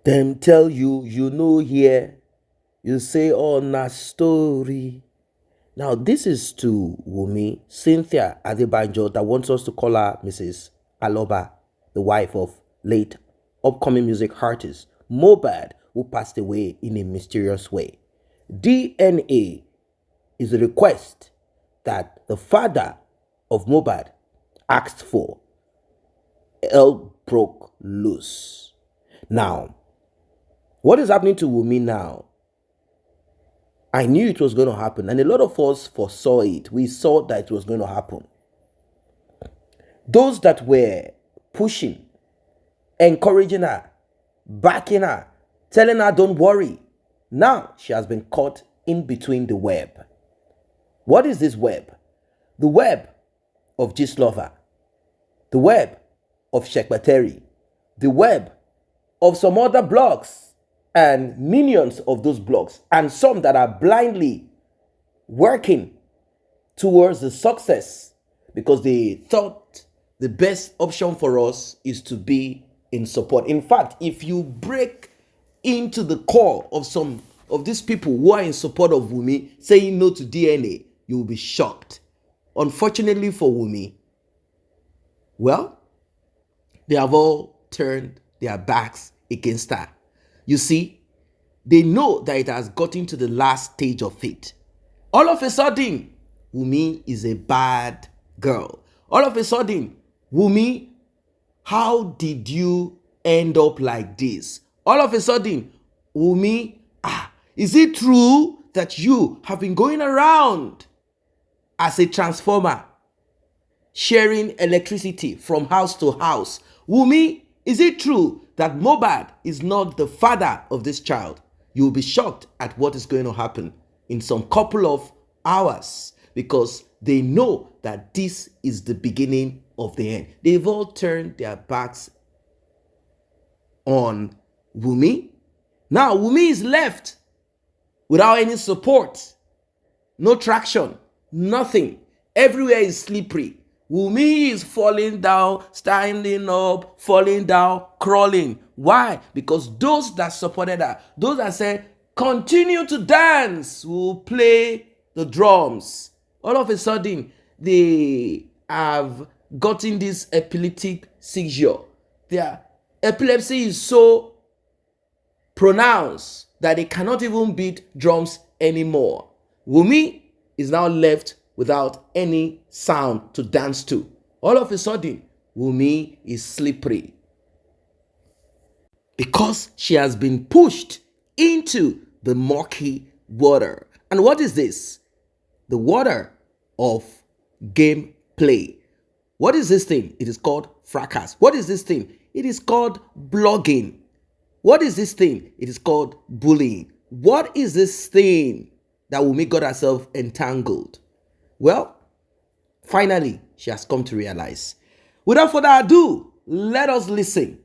Them tell you, you know here. You say, oh, na story. Now, this is to Wumi, Cynthia Adebanjo, that wants us to call her Mrs. Aloba, the wife of late upcoming music artist Mohbad, who passed away in a mysterious way. DNA is a request that the father of Mohbad asked for. Hell broke loose. Now, what is happening to Wumi now? I knew it was going to happen, and a lot of us foresaw it. We saw that it was going to happen. Those that were pushing, encouraging her, backing her, telling her, don't worry. Now she has been caught in between the web. What is this web? The web of Gistlover, the web of paternity, the web of some other blogs and minions of those blogs, and some that are blindly working towards the success because they thought the best option for us is to be in support. In fact, if you break into the core of some of these people who are in support of Wumi saying no to DNA, you will be shocked. Unfortunately for Wumi, well, they have all turned their backs against her. You see, they know that it has gotten to the last stage of it. All of a sudden, Wumi is a bad girl. All of a sudden, Wumi, how did you end up like this? All of a sudden, Wumi, is it true that you have been going around as a transformer, sharing electricity from house to house? Wumi, is it true that Mohbad is not the father of this child? You will be shocked at what is going to happen in some couple of hours, because they know that this is the beginning of the end. They've all turned their backs on Wumi. Now Wumi is left without any support, no traction, nothing. Everywhere is slippery. Wumi is falling down, standing up, falling down, crawling. Why? Because those that supported her, those that said, continue to dance, will play the drums. All of a sudden, they have gotten this epileptic seizure. Their epilepsy is so pronounced that they cannot even beat drums anymore. Wumi is now left without any sound to dance to. All of a sudden, Wumi is slippery because she has been pushed into the murky water. And what is this? The water of gameplay. What is this thing? It is called fracas. What is this thing? It is called blogging. What is this thing? It is called bullying. What is this thing that Wumi got herself entangled? Well, finally, she has come to realize. Without further ado, let us listen.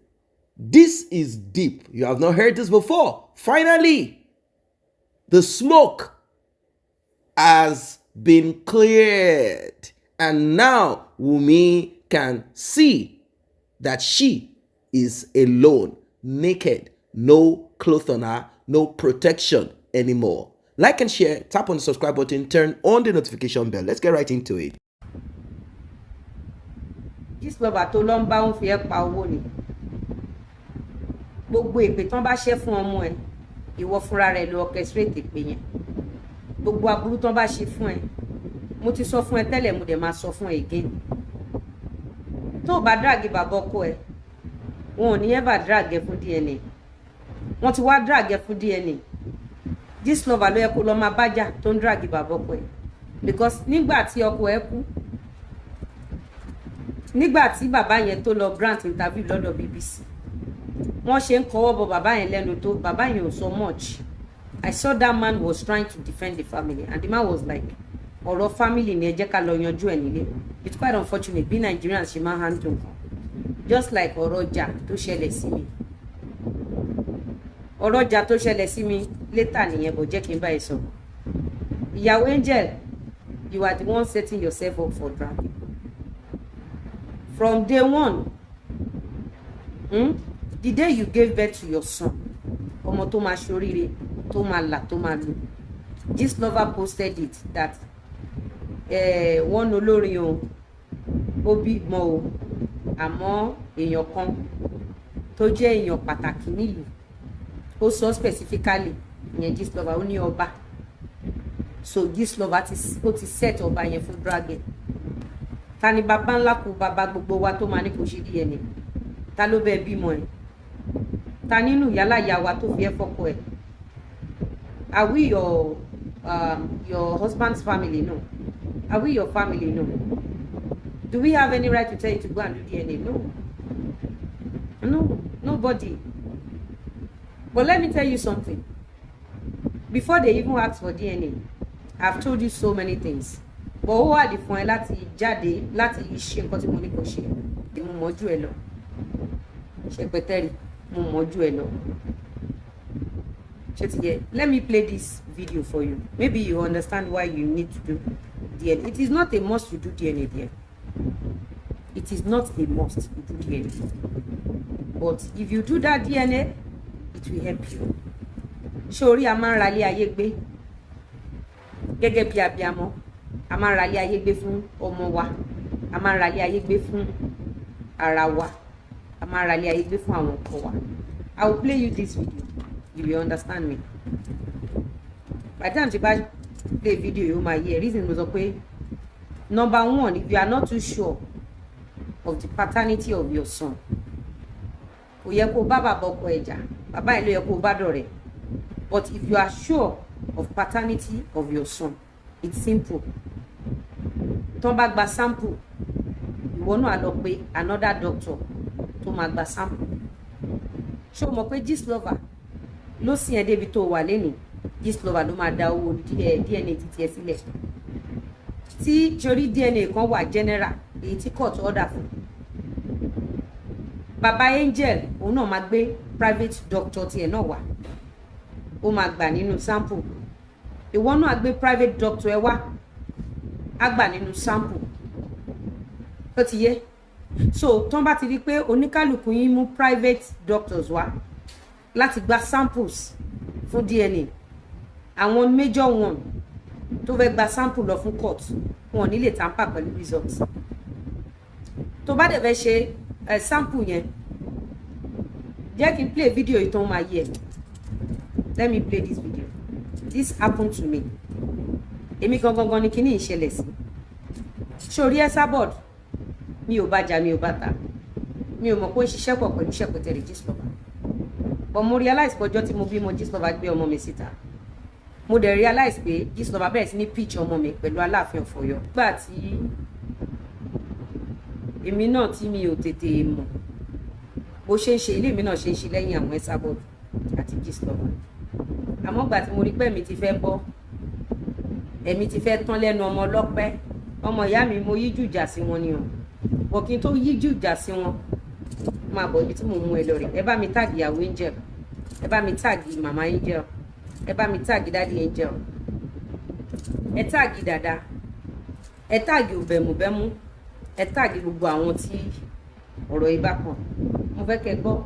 This is deep. You have not heard this before. Finally, the smoke has been cleared. And now Wumi can see that she is alone, naked, no clothes on her, no protection anymore. Like and share, tap on the subscribe button, turn on the notification bell. Let's get right into it. Gistlover tó lọ ń bá ń fi ẹ́ pa owó ni. Gbogbo èpè tán bá ṣe fún ọmọ ẹ, ìwọ fúnra rẹ ló orchestrate èpè yẹn. Gbogbo aburú tán bá ṣe fún ẹ, mo ti sọ fún ẹ tẹ́lẹ̀, mo dẹ̀ máa sọ fún ẹ again. Tó bá drag bàbá ọkọ ẹ, wọn ò ní ever drag ẹ fún DNA. Wọ́n ti wá drag ẹ fún DNA. Gistlover ló yẹ kó lọ máa bájà tó ń drag bàbá ọkọ ẹ, because nígbà tí ọkọ ẹ kú, nígbà tí bàbá yẹn tó lọ grant interview lọ́dọ̀ BBC, wọ́n ṣe ń kọwọ́ bọ bàbá yẹn lẹ́nu tó bàbá yẹn ò so much. I saw that man was trying to defend the family, and the man was like, ọ̀rọ̀ family ni ẹ jẹ́ ká lọ yanjú ẹ̀ nílé. It's quite unfortunate bí Nigerians ṣe máa handle nǹkan, just like ọ̀rọ̀ ọjà tó ṣẹlẹ̀ sí mi. Ọ̀rọ̀ ọjà tó ṣẹlẹ̀ sí mi later nìyẹn, bó jẹ́ kí n bá ẹ sọ̀rọ̀. Ìyàwó Angel, you are the one setting yourself up for drag. From day one, the day you gave birth to your son, ọmọ tó máa ṣoríire tó máa là tó máa lò. Gistlover posted it that wọ́n olórin o ó bímọ o àmọ́ èèyàn kan tó jẹ́ èèyàn pàtàkì nílùú ó sọ specifically ìyẹn Gistlover ó ní ọba, so Gistlover ó ti set ọba yẹn fún dragon. Ta ni bàbá ńlá kú bàbá gbogbo wa tó máa ní kò ṣe DNA? Ta ló bẹ́ẹ̀ bímọ ẹ̀? Ta nínú yálà ìyá wa tó fi ẹ́ fọ́kọ ẹ̀? Are we your husband's family? No. Are we your family? No. Do we have any right to tell you to go and do DNA? No. No, nobody. But let me tell you something. Before they even ask for DNA, I've told you so many things. But ó wà di fún ẹ láti jáde láti ṣe nǹkan tí mo ní kó ṣe. Mo mọ̀ jù ẹ lọ. Ṣé pẹ̀tẹ́rì, mo mọ̀ jù ẹ lọ. Let me play this video for you. Maybe you understand why you need to do DNA. It is not a must to do DNA there. It is not a must to do DNA. But if you do that DNA, it will help you. Sori a máa ń ralé ayé gbé. Gẹ́gẹ́ bí abiyamọ, a máa ń ralé ayé gbé fún ọmọ wa. A máa ń ralé ayé gbé fún ara wa. A máa ń ralé ayé gbé fún àwọn ọkọ wa. I will play you this video. You will understand me. By the time you play video, you might hear reason was okay. Number one, if you are not too sure of the paternity of your son, ó yẹ kó bá bàbá ọkọ ẹ̀ jà, bàbá ẹ̀ ló yẹ kó bá dọ̀rẹ́. But if you are sure of paternity of your son, it's simple. Tó bá gba sample, ìwọ náà lọ pé another doctor tó máa gba sample. Ṣé o mọ̀ pé Gistlover ló sì ẹ́ débi tó wà lẹ́nu? Gistlover ló máa da owó DNA títí ẹ sílẹ̀. Tí torí DNA kan wà general èyí tí court order fún. Bàbá Angel òun náà máa gbé private doctor tiẹ̀ náà wá. Ó máa gbà nínú sample. Ìwọ náà gbé private doctor ẹ wá. Á gbà nínú sample. Ó ti yé. So tọ́n bá ti rí pé oníkálùkù yín mú private doctors wá láti gba samples fún DNA. Àwọn major one tó fẹ́ gba sample lọ fún court wọn ní lè tamper pẹ̀lú results. Tó bá dẹ̀ fẹ́ ṣe sample yẹn, jẹ́ kí n play video ìtàn máa yẹ. Let me play this video. This happened to me. Èmi gangan ni kíní ìṣẹ̀lẹ̀ sí. Sórí Esabod, mi ò bá jà, mi ò bá ta. Mi ò mọ̀ pé ó ṣiṣẹ́ pọ̀ pẹ̀lú ṣẹ̀pẹ̀tẹ̀rẹ̀ Gistlover. But mo realize pé ọjọ́ tí mo bímọ Gistlover gbé ọmọ mi síta. Mo dẹ̀ realize pé Gistlover bẹ̀rẹ̀ sí ní pitch ọmọ mi pẹ̀lú Aláàfin of Ọ̀yọ́. Nígbà tí èmi náà tí mi ò tètè mọ̀ bó ṣe ń ṣe ilé mi náà ṣe ń ṣe lẹ́yìn àwọn Esabod àti Gistlover. Àmọ́ gbà tí mo rí pé mi ti fẹ́ bọ́, ẹ̀mí ti fẹ́ tán lẹ́nu ọmọ ọlọ́pẹ́, ọmọ ìyá mi mo yíjú ìjà sí wọn ni o. Bọ̀ kí n tó yíjú ìjà sí wọn, máa bọ̀ ibi tí mo mú ẹ lọ rẹ̀. Ẹ bá mi tag ìyàwó Angel, ẹ bá mi tag màmá Angel, ẹ bá mi tag daddy Angel, ẹ tag dada, ẹ tag òbẹ̀mùbẹ́mú, ẹ tag gbogbo àwọn tí ọ̀rọ̀ ibà kan. Mo fẹ́ kẹ́ gbọ́.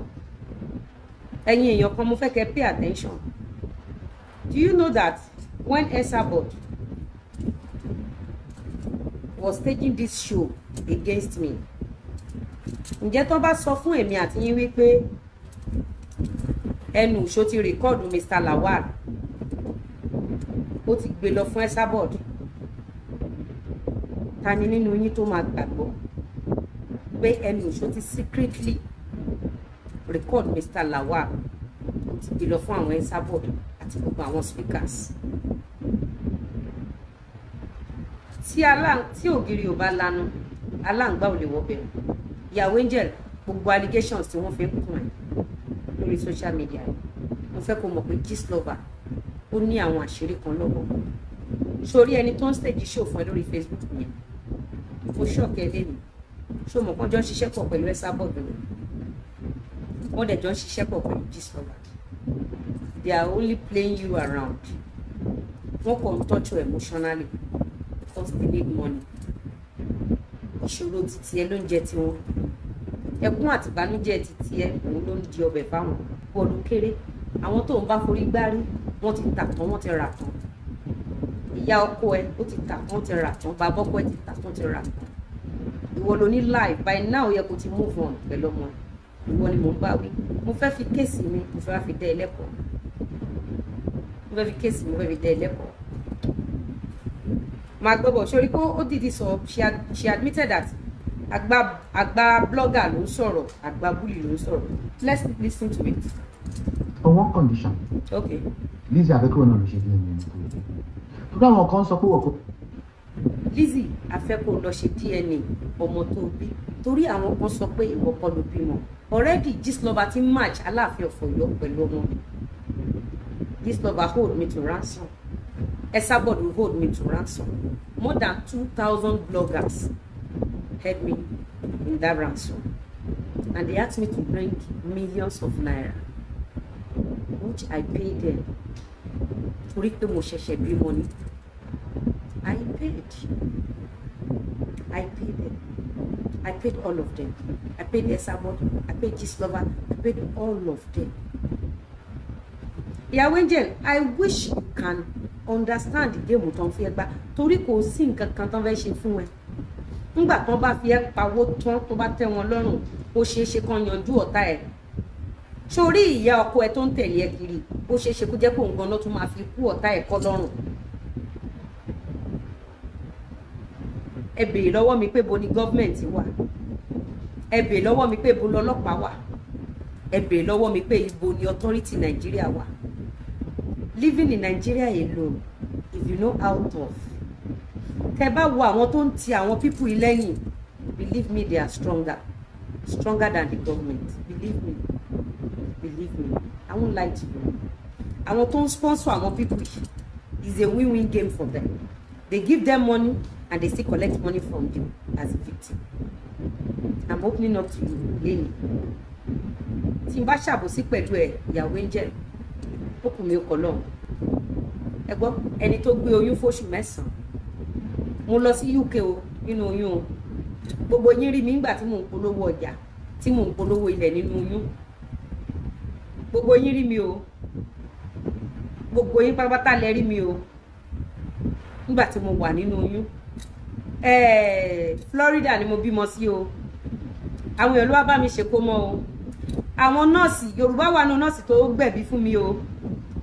Ẹ̀yin èèyàn kan mo fẹ́ kẹ́ pay attention. Do you know that when Esabod was taking this show against me, ǹjẹ́ tó bá sọ fún èmi àti yín wípé ẹnu ṣó ti rìkọ́ọ̀dù Mr. Lawal ó ti gbé lọ fún Esabod, ta ni nínú yín tó máa gbàgbọ́ pé ẹnu ṣó ti secretly record Mr. Lawal ó ti gbé lọ fún àwọn Esabod àti gbogbo àwọn speakers? Tí ògiri ò bá lanu, aláǹgbá ò lè wọbẹ̀. Ìyàwó Angel, gbogbo allegations tí wọ́n fi ń kún ẹ̀ lórí social media, mo fẹ́ kó mọ̀ pé Gistlover ó ní àwọn àṣírí kan lọ́wọ́. Sórí ẹni tó ń stage show fún ẹ lórí Facebook yẹn, mo ṣọ́ọ̀kẹ́ lẹ́nu. Ṣó mọ̀ kán jọ ń ṣiṣẹ́ pọ̀ pẹ̀lú Esabod lórí. Wọ́n dẹ̀ jọ ń ṣiṣẹ́ pọ̀ pẹ̀lú Gistlover. They are only playing you around. Wọ́n kàn ń touch you emotionally because they need money. Ìṣòro títí ẹ ló ń jẹ tiwọn. Ẹkún àti ìbànújẹ́ títí ẹ òun ló ń di ọbẹ̀ fáwọn. Bọ́ọ̀lù kéré àwọn tó ń bá forí gbárí wọ́n ti tà tán, wọ́n ti rà tán. Ìyá ọkọ ẹ ó ti tà tán, ti rà tán. Bàbá ọkọ ẹ ti tà tán, ti rà tán. Ìwọ ló ní life by now, yẹ kó ti move on pẹ̀lú ọmọ. Ìwọ ni mo ń bá wí. Mo fẹ́ fi kéèsì mi, mo fẹ́ fi dẹ́ ẹ lẹ́kọ̀ọ́. Mo fẹ́ fi kéèsì mi, mo fẹ́ fi dẹ́ ẹ lẹ́kọ̀ọ́. Máa gbọ́ bọ̀ sórí kó ó dìdí sọ, she admitted that àgbà blogger ló ń sọ̀rọ̀, àgbà bully ló ń sọ̀rọ̀. Let's listen to it. On one condition. Okay. Lizzie afẹ́kọ̀ọ́ náà ló ṣe DNA nítorí. Torí àwọn kan sọ pé wọ́n kò. Lizzie afẹ́kọ̀ọ́ lọ ṣe DNA ọmọ tó bí. Torí àwọn kan sọ pé ìwọ kọ́ ló bímọ. Already Gistlover ti match Aláàfin of Ọ̀yọ́ pẹ̀lú ọmọ. Gistlover hold me to ransom. Esabod will hold me to ransom. More than 2,000 bloggers held me in that ransom. And they asked me to bring millions of naira, which I paid them. Torí pé mo ṣẹ̀ṣẹ̀ bímọ ni. I paid them. I paid all of them. I paid Esabod, I paid Gistlover, I paid all of them. Ìyàwó Angel, I wish you can understand the game tó ń fi ẹ gbá. Torí kò sí nǹkan kan tó ń fẹ́ ṣe fún ẹ. Nígbà tó bá fi ẹ pawó tán tó bá tẹ́ wọn lọ́rùn, ó ṣeé ṣe kán yanjú ọ̀tá ẹ̀. Sórí ìyá ọkọ ẹ tó ń tẹ̀lé ẹ kiri, ó ṣeé ṣe kó jẹ́ pé òun gan-an tún máa fi kú ọ̀tá ẹ̀ kọ́ lọ́rùn. Ẹ béèrè lọ́wọ́ mi pé bo ni gọ́ọ̀mẹ̀ntì wà. Ẹ béèrè lọ́wọ́ mi pé bo lọ́lọ́pàá wà. Ẹ béèrè lọ́wọ́ mi pé ibo ni authority Nigeria wà. Living in Nigeria alone, if you know out of. Tẹ́ bá wo àwọn tó ń ti àwọn people lẹ́yìn, believe me, they are stronger than the government. Believe me. I won't lie to you. Àwọn tó ń sponsor àwọn people is a win-win game for them. They give them money and they still collect money from you as a victim. I'm opening up to you, Lenny. Tí n bá ṣàbòsí pẹ̀lú ẹ, ìyàwó Angel, ó kù mí ọkọ̀ lọ́hùn. Ẹ gbọ́, ẹni tó gbé oyún fóṣù 9. Mo lọ sí UK o, nínú oyún o. Gbogbo yín rí mi nígbà tí mò ń polówó ọjà, tí mò ń polówó ilẹ̀ nínú oyún. Gbogbo yín rí mi o. Gbogbo yín pátápátá lẹ rí mi o. Nígbà tí mo wà nínú oyún. Florida ni mo bímọ sí o. Àwọn èèyàn ló wá bá mi ṣe kó mọ́ o. Àwọn nọ́ọ̀sì Yorùbá wà nínú nọ́ọ̀sì tó gbẹ̀bí fún mi o.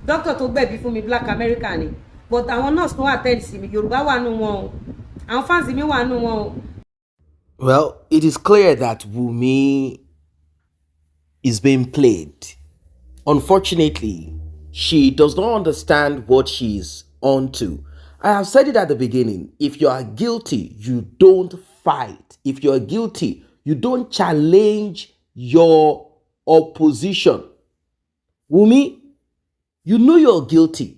Doctor tó gbẹ̀bí fún mi Black American ni. But àwọn nurse tó attend sí mi Yorùbá wà nínú wọn o. Àwọn fans mi wà nínú wọn o. Well, it is clear that Wumi is being played. Unfortunately, she does not understand what she's onto. I have said it at the beginning. If you are guilty, you don't fight. If you are guilty, you don't challenge your opposition. Wumi, you know you're guilty.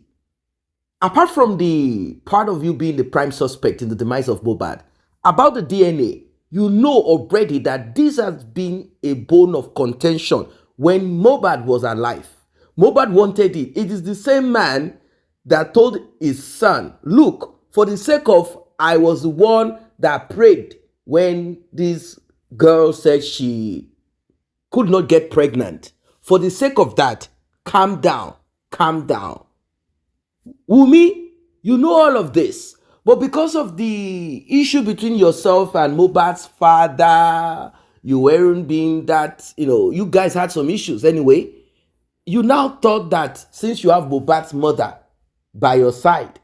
Apart from the part of you being the prime suspect in the demise of Mohbad, about the DNA, you know already that this has been a bone of contention when Mohbad was alive. Mohbad wanted it. It is the same man that told his son, look, for the sake of, I was the one that prayed when this girl said she could not get pregnant. For the sake of that, calm down. Wumi, you know all of this. But because of the issue between yourself and Mohbad's father, you weren't being that, you guys had some issues anyway. You now thought that since you have Mohbad's mother by your side,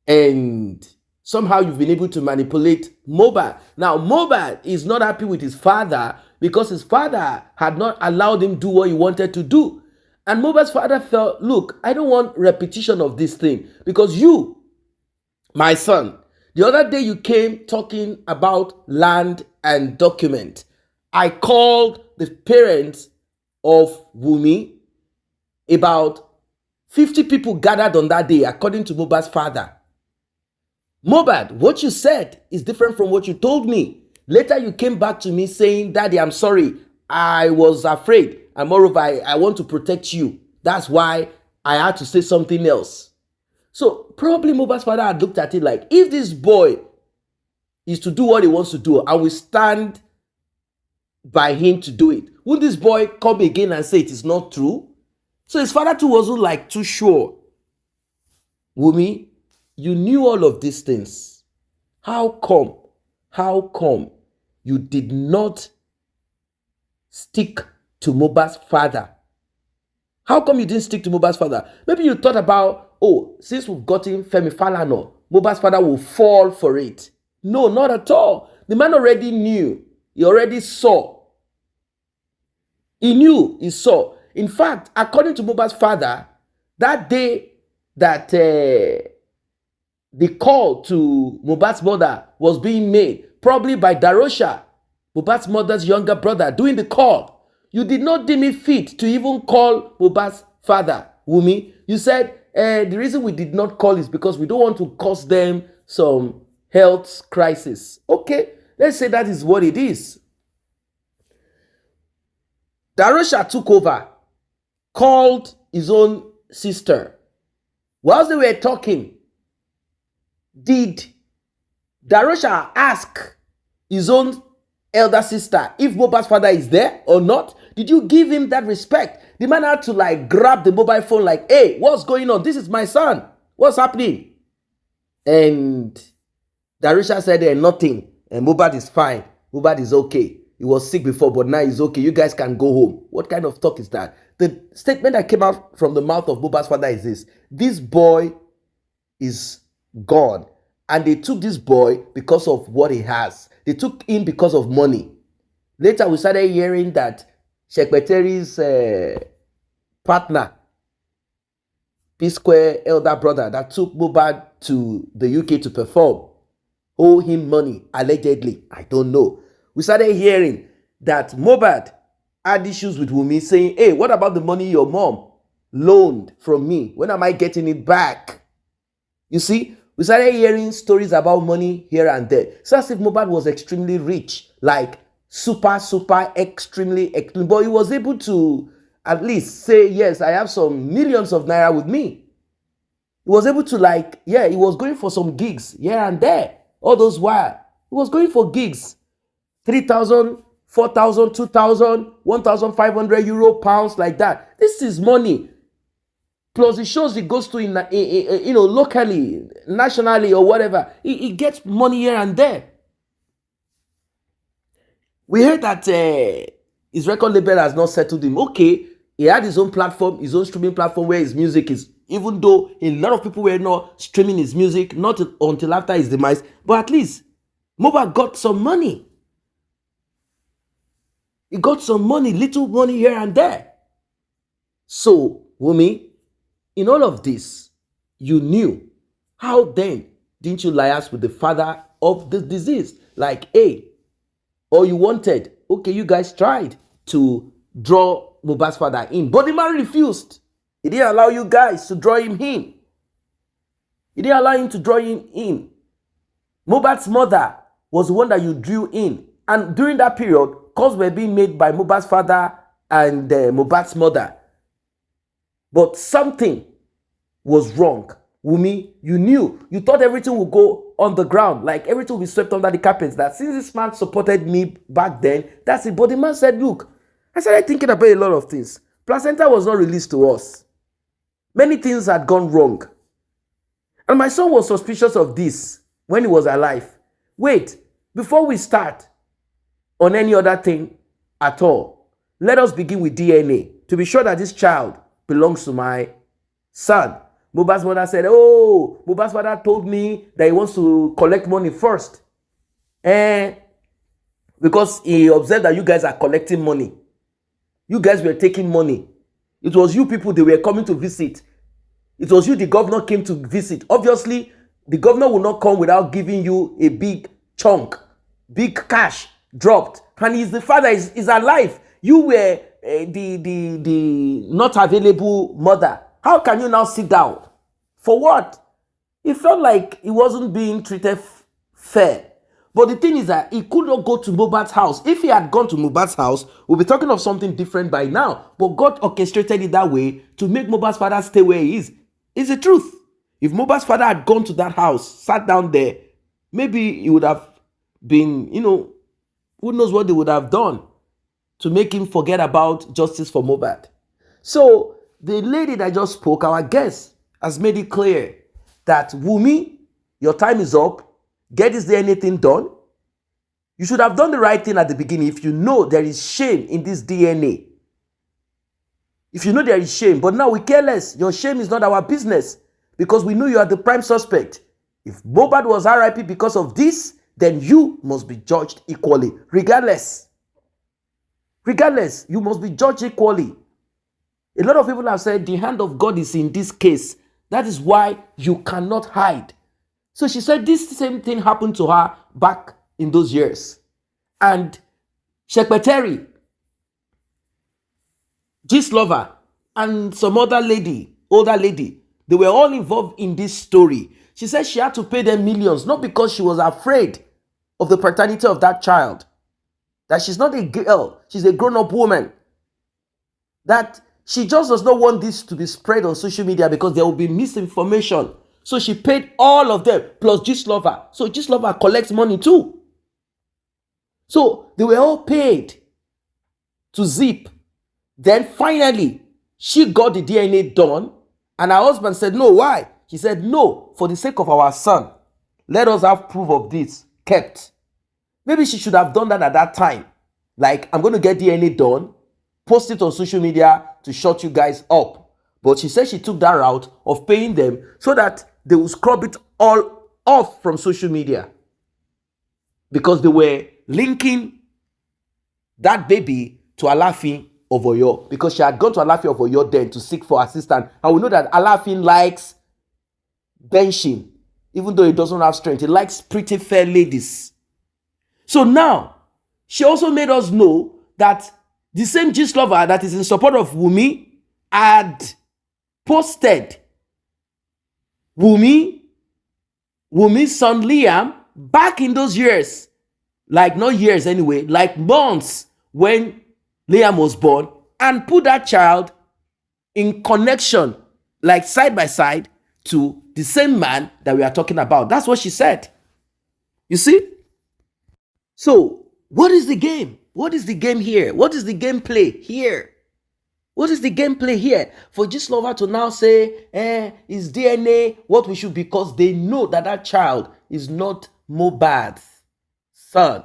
and somehow you've been able to manipulate Mohbad. Now, Mohbad is not happy with his father because his father had not allowed him do what he wanted to do. And Mohbad's father felt, look, I don't want repetition of this thing because you, my son, the other day you came talking about land and document. I called the parents of Wumi. About 50 people gathered on that day, according to Mohbad's father. Mohbad, what you said is different from what you told me. Later, you came back to me saying, Daddy, I'm sorry. I was afraid. And moreover, I want to protect you. That's why I had to say something else. So probably Mohbad's father had looked at it like, if this boy is to do what he wants to do, I will stand by him to do it. Would this boy come again and say it is not true? So his father too wasn't like too sure. Wumi, you knew all of these things. How come you did not stick to Mohbad's father? How come you didn't stick to Mohbad's father? Maybe you thought about, oh, since we've gotten Femi Falana, Mohbad's father will fall for it. No, not at all. The man already knew. He already saw. He knew, he saw. In fact, according to Mohbad's father, that day that the call to Mohbad's mother was being made, probably by Darosha, Mohbad's mother's younger brother, doing the call, you did not deem it fit to even call Mohbad's father, Wumi. You said, the reason we did not call is because we don't want to cause them some health crisis. Okay, let's say that is what it is. Darosha took over, called his own sister. Whilst they were talking, did Darosha ask his own elder sister if Mohbad's father is there or not? Did you give him that respect? The man had to like grab the mobile phone like, hey, what's going on? This is my son. What's happening? And Darosha said, nothing. And Mohbad is fine. Mohbad is okay. He was sick before, but now he's okay. You guys can go home. What kind of talk is that? The statement that came out from the mouth of Mohbad's father is this. This boy is gone. And they took this boy because of what he has. They took him because of money. Later, we started hearing that Shekpeteri's partner, P-Square elder brother that took Mohbad to the UK to perform, owe him money, allegedly. I don't know. We started hearing that Mohbad had issues with Wumi, saying, hey, what about the money your mom loaned from me? When am I getting it back? You see, we started hearing stories about money here and there. So as if Mohbad was extremely rich, like super, extremely. But he was able to at least say, yes, I have some millions of naira with me. He was able to like, yeah, he was going for some gigs here and there. All those while. He was going for gigs. 3,000, 4,000, 2,000, 1,500 euro, pounds, like that. This is money. Plus the shows he goes to in locally, nationally, or whatever. He gets money here and there. We heard that his record label has not settled him. Okay, he had his own platform, his own streaming platform where his music is, even though a lot of people were not streaming his music, not until after his demise, but at least Mohbad got some money. He got some money, little money here and there. So, Wumi, in all of this, you knew. How then didn't you liaise with the father of the deceased? Like, hey, or you wanted, okay, you guys tried to draw Mohbad's father in, but the man refused. He didn't allow you guys to draw him in. He didn't allow him to draw him in. Mohbad's mother was the one that you drew in. And during that period, calls were being made by Mohbad's father and Mohbad's mother. But something was wrong. Wumi, you knew. You thought everything would go on the ground, like everything would be swept under the carpet. That since this man supported me back then, that's it. But the man said, look, I started thinking about a lot of things. Placenta was not released to us. Many things had gone wrong. And my son was suspicious of this when he was alive. Wait, before we start on any other thing at all, let us begin with DNA to be sure that this child belongs to my son. Mohbad's mother said, oh, Mohbad's father told me that he wants to collect money first. Because he observed that you guys are collecting money. You guys were taking money. It was you people they were coming to visit. It was you the governor came to visit. Obviously, the governor will not come without giving you a big chunk, big cash dropped. And he's the father, is alive. You were the not available mother. How can you now sit down? For what? He felt like he wasn't being treated fair. But the thing is that he could not go to Mohbad's house. If he had gone to Mohbad's house, we'll be talking of something different by now. But God orchestrated it that way to make Mohbad's father stay where he is. It's the truth. If Mohbad's father had gone to that house, sat down there, maybe he would have been, who knows what they would have done to make him forget about justice for Mohbad. So the lady that just spoke, our guest, has made it clear that Wumi, your time is up. Get this DNA thing done. You should have done the right thing at the beginning if you know there is shame in this DNA. If you know there is shame, but now we care less. Your shame is not our business because we know you are the prime suspect. If Mohbad was RIP because of this, then you must be judged equally. Regardless, you must be judged equally. A lot of people have said the hand of God is in this case. That is why you cannot hide. So she said this same thing happened to her back in those years. And Secretary, Gistlover, and some other lady, older lady, they were all involved in this story. She said she had to pay them millions, not because she was afraid of the paternity of that child. That she's not a girl, she's a grown-up woman. That she just does not want this to be spread on social media because there will be misinformation. So she paid all of them, plus Gistlover. So Gistlover collects money too. So they were all paid to zip. Then finally, she got the DNA done. And her husband said, no, why? She said, no, for the sake of our son. Let us have proof of this kept. Maybe she should have done that at that time. Like, I'm going to get DNA done, post it on social media to shut you guys up. But she said she took that route of paying them so that they will scrub it all off from social media. Because they were linking that baby to Alafin of Oyo. Because she had gone to Alafin of Oyo then to seek for assistance. And we know that Alafin likes benching. Even though he doesn't have strength. He likes pretty fair ladies. So now, she also made us know that the same Gistlover that is in support of Wumi had posted Wumi's son Liam back in those years, like not years anyway, like months when Liam was born, and put that child in connection, like side by side, to the same man that we are talking about. That's what she said. You see? So, what is the game? What is the game here? What is the gameplay here? What is the gameplay here? For Gistlover to now say, is DNA what we should, because they know that that child is not Mohbad's son.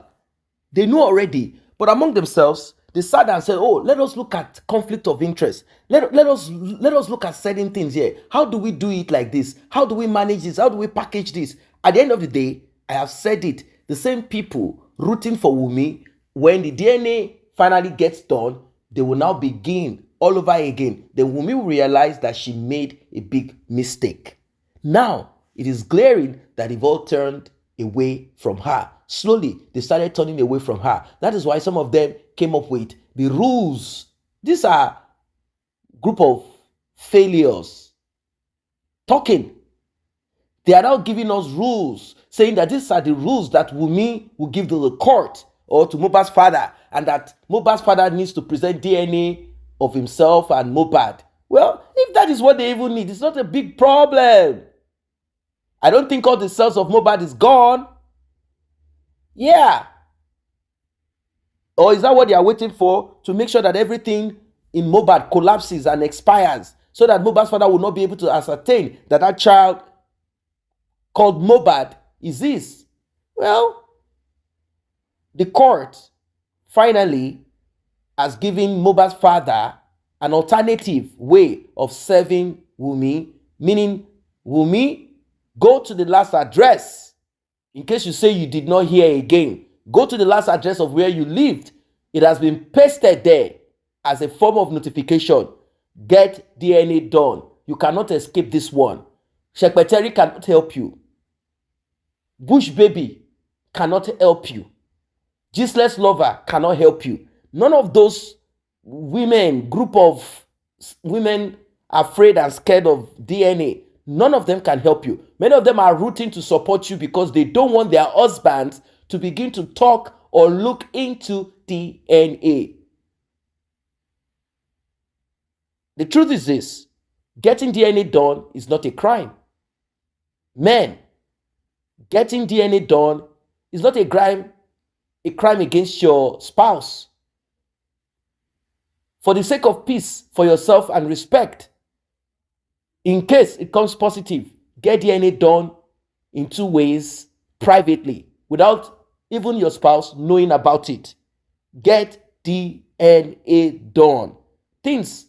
They know already. But among themselves, they sat and said, oh, let us look at conflict of interest. Let us look at certain things here. How do we do it like this? How do we manage this? How do we package this? At the end of the day, I have said it. The same people rooting for Wumi, when the DNA finally gets done, they will now begin all over again. Then Wumi will realize that she made a big mistake. Now, it is glaring that they've all turned away from her. Slowly, they started turning away from her. That is why some of them came up with the rules. These are group of failures talking. They are now giving us rules, saying that these are the rules that Wumi will give to the court or to Mohbad's father, and that Mohbad's father needs to present DNA of himself and Mohbad. Well, if that is what they even need, it's not a big problem. I don't think all the cells of Mohbad is gone. Yeah. Or is that what they are waiting for, to make sure that everything in Mohbad collapses and expires, so that Mohbad's father will not be able to ascertain that that child called Mohbad is his? Well, the court finally has given Mohbad's father an alternative way of serving Wumi, meaning Wumi, go to the last address. In case you say you did not hear again, go to the last address of where you lived. It has been pasted there as a form of notification. Get DNA done. You cannot escape this one. Secretary cannot help you. Bush baby cannot help you. Gistlover cannot help you. None of those women, group of women afraid and scared of DNA, none of them can help you. Many of them are rooting to support you because they don't want their husbands to begin to talk or look into DNA. The truth is this: getting DNA done is not a crime. Men, getting DNA done is not a crime against your spouse. For the sake of peace for yourself and respect, in case it comes positive, get DNA done in 2 ways privately without even your spouse knowing about it. Get DNA done. Things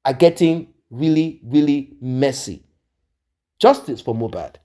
are getting really, really messy. Justice for Mohbad.